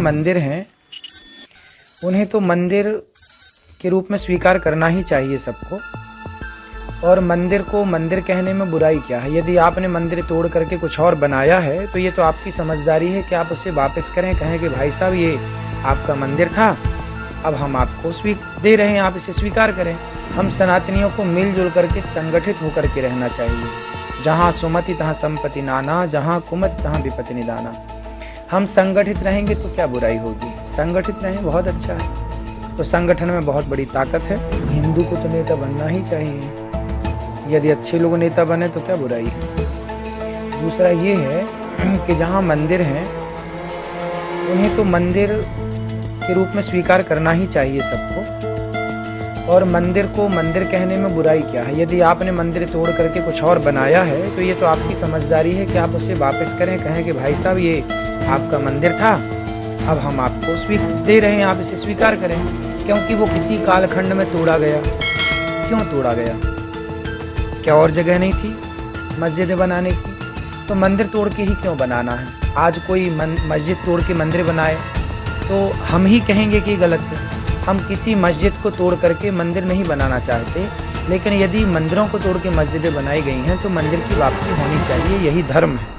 मंदिर हैं उन्हें तो मंदिर के रूप में स्वीकार करना ही चाहिए सबको। और मंदिर को मंदिर कहने में बुराई क्या है? यदि आपने मंदिर तोड़ करके कुछ और बनाया है तो ये तो आपकी समझदारी है कि आप उसे वापस करें, कहें कि भाई साहब ये आपका मंदिर था, अब हम आपको दे रहे हैं, आप इसे स्वीकार करें। हम सनातनियों को मिलजुल करके संगठित होकर के रहना चाहिए। जहाँ सुमति तहाँ संपत्ति नाना, जहाँ कुमति तहाँ विपत्ति निदाना। हम संगठित रहेंगे तो क्या बुराई होगी? संगठित रहें, बहुत अच्छा है। तो संगठन में बहुत बड़ी ताकत है। हिंदू को तो नेता बनना ही चाहिए। यदि अच्छे लोग नेता बने तो क्या बुराई है? दूसरा ये है कि जहाँ मंदिर हैं उन्हें तो मंदिर के रूप में स्वीकार करना ही चाहिए सबको। और मंदिर को मंदिर कहने में बुराई क्या है? यदि आपने मंदिर तोड़ करके कुछ और बनाया है तो ये तो आपकी समझदारी है कि आप उसे वापस करें, कहें कि भाई साहब ये आपका मंदिर था, अब हम आपको दे रहे हैं, आप इसे स्वीकार करें। क्योंकि वो किसी कालखंड में तोड़ा गया। क्यों तोड़ा गया? क्या और जगह नहीं थी मस्जिदें बनाने की? तो मंदिर तोड़ के ही क्यों बनाना है? आज कोई मस्जिद तोड़ के मंदिर बनाए तो हम ही कहेंगे कि गलत है। हम किसी मस्जिद को तोड़ करके मंदिर नहीं बनाना चाहते, लेकिन यदि मंदिरों को तोड़ के मस्जिदें बनाई गई हैं तो मंदिर की वापसी होनी चाहिए, यही धर्म है।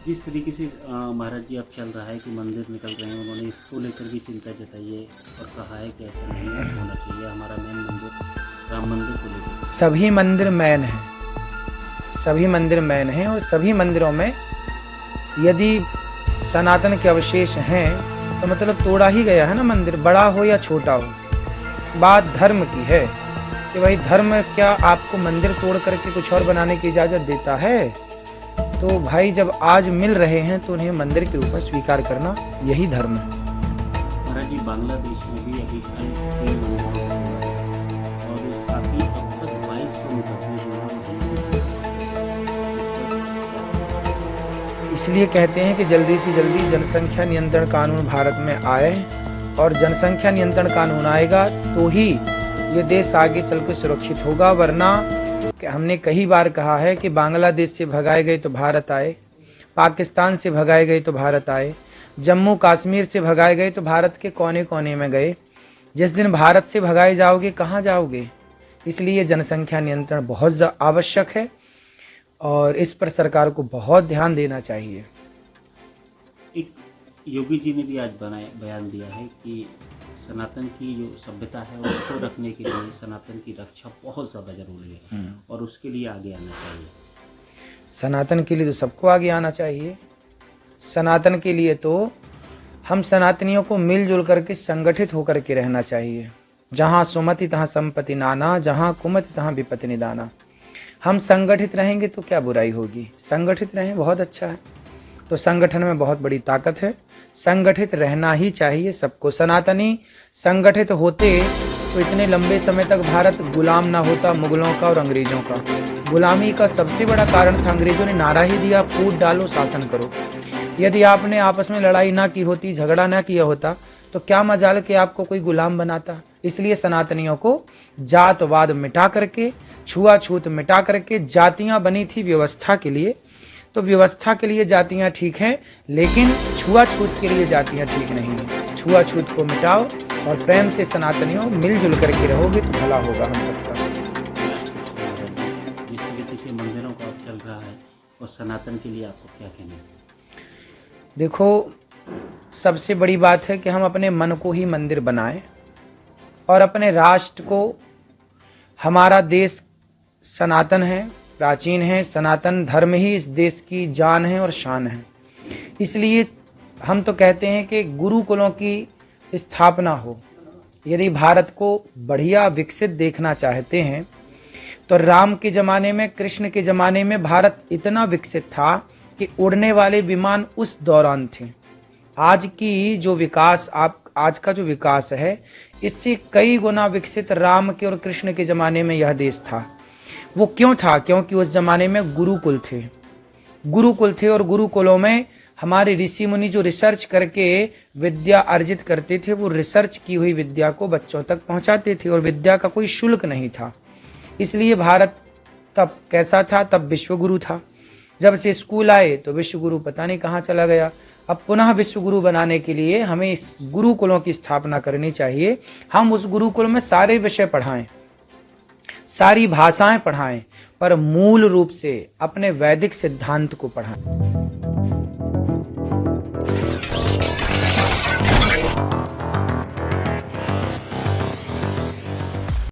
जिस तरीके से महाराज जी अब चल रहा है कि मंदिर निकल रहे हैं, उन्होंने इसको लेकर भी चिंता जताई है और कहा है कि ऐसा नहीं होना चाहिए। हमारा मेन मंदिर राम मंदिर को लेकर सभी मंदिर मैन हैं, सभी मंदिर मैन हैं। और सभी मंदिरों में यदि सनातन के अवशेष हैं तो मतलब तोड़ा ही गया है ना मंदिर, बड़ा हो या छोटा हो। बात धर्म की है कि भाई धर्म क्या आपको मंदिर तोड़ करके कुछ और बनाने की इजाज़त देता है? तो भाई जब आज मिल रहे हैं तो उन्हें मंदिर के रूप में स्वीकार करना यही धर्म है। महाराज जी बांग्लादेश में भी अभी कई मंदिरों और काफ़ी अब तक 2200 इसलिए कहते हैं कि जल्दी से जल्दी जनसंख्या नियंत्रण कानून भारत में आए, और जनसंख्या नियंत्रण कानून आएगा तो ही ये देश आगे चलकर सुरक्षित होगा। वरना हमने कई बार कहा है कि बांग्लादेश से भगाए गए तो भारत आए, पाकिस्तान से भगाए गए तो भारत आए, जम्मू कश्मीर से भगाए गए तो भारत के कोने कोने में गए। जिस दिन भारत से भगाए जाओगे कहाँ जाओगे? इसलिए जनसंख्या नियंत्रण बहुत आवश्यक है और इस पर सरकार को बहुत ध्यान देना चाहिए। एक योगी जी ने भी आज बयान दिया है कि सनातन की जो सभ्यता है उसको रखने के लिए सनातन की रक्षा बहुत ज़्यादा जरूरी है और उसके लिए आगे आना चाहिए। सनातन के लिए तो सबको आगे आना चाहिए। सनातन के लिए तो हम सनातनियों को मिलजुल करके संगठित होकर के रहना चाहिए। जहाँ सुमति तहाँ संपत्ति नाना, जहाँ कुमति तहाँ विपत्ति निदाना। हम संगठित रहेंगे तो क्या बुराई होगी? संगठित रहें, बहुत अच्छा है। तो संगठन में बहुत बड़ी ताकत है। संगठित रहना ही चाहिए सबको। सनातनी संगठित होते तो इतने लंबे समय तक भारत गुलाम ना होता मुगलों का और अंग्रेजों का। गुलामी का सबसे बड़ा कारण था अंग्रेजों ने नारा ही दिया, फूट डालो शासन करो। यदि आपने आपस में लड़ाई ना की होती, झगड़ा ना किया होता तो क्या मजाल कि आपको कोई गुलाम बनाता। इसलिए सनातनियों को जातवाद मिटा करके, छुआछूत मिटा करके, जातियां बनी थी व्यवस्था के लिए, तो व्यवस्था के लिए जातियां ठीक हैं, लेकिन छुआछूत के लिए जातियां ठीक नहीं हैं। छुआछूत को मिटाओ और प्रेम से सनातनियों मिलजुल करके रहोगे तो भला होगा हम सबका। जिस तरीके से मंदिरों का चल रहा है और सनातन के लिए आपको क्या कहना है? देखो, सबसे बड़ी बात है कि हम अपने मन को ही मंदिर बनाएं और अपने राष्ट्र को, हमारा देश सनातन है, प्राचीन है। सनातन धर्म ही इस देश की जान है और शान है। इसलिए हम तो कहते हैं कि गुरुकुलों की स्थापना हो। यदि भारत को बढ़िया विकसित देखना चाहते हैं तो राम के ज़माने में, कृष्ण के ज़माने में भारत इतना विकसित था कि उड़ने वाले विमान उस दौरान थे। आज की जो विकास, आज का जो विकास है, इससे कई गुना विकसित राम के और कृष्ण के ज़माने में यह देश था। वो क्यों था? क्योंकि उस ज़माने में गुरुकुल थे। गुरुकुल थे और गुरुकुलों में हमारे ऋषि मुनि जो रिसर्च करके विद्या अर्जित करते थे, वो रिसर्च की हुई विद्या को बच्चों तक पहुंचाते थे और विद्या का कोई शुल्क नहीं था। इसलिए भारत तब कैसा था? तब विश्वगुरु था। जब से स्कूल आए तो विश्वगुरु पता नहीं कहाँ चला गया। अब पुनः विश्व गुरु बनाने के लिए हमें इस गुरुकुलों की स्थापना करनी चाहिए। हम उस गुरुकुल में सारे विषय पढ़ाएं, सारी भाषाएं पढ़ाएं, पर मूल रूप से अपने वैदिक सिद्धांत को पढ़ाएं।